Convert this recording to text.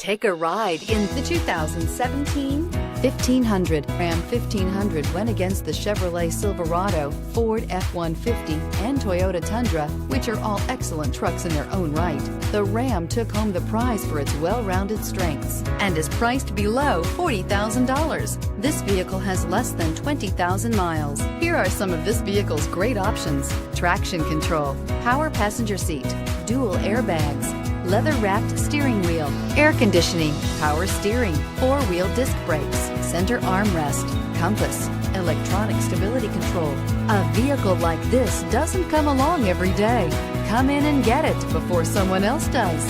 Take a ride in the 2017 1500. Ram 1500 went against the Chevrolet Silverado, Ford F-150, and Toyota Tundra, which are all excellent trucks in their own right. The Ram took home the prize for its well-rounded strengths and is priced below $40,000. This vehicle has less than 20,000 miles. Here are some of this vehicle's great options: traction control, power passenger seat, dual airbags, leather-wrapped steering wheel, air conditioning, power steering, four-wheel disc brakes, center armrest, compass, electronic stability control. A vehicle like this doesn't come along every day. Come in and get it before someone else does.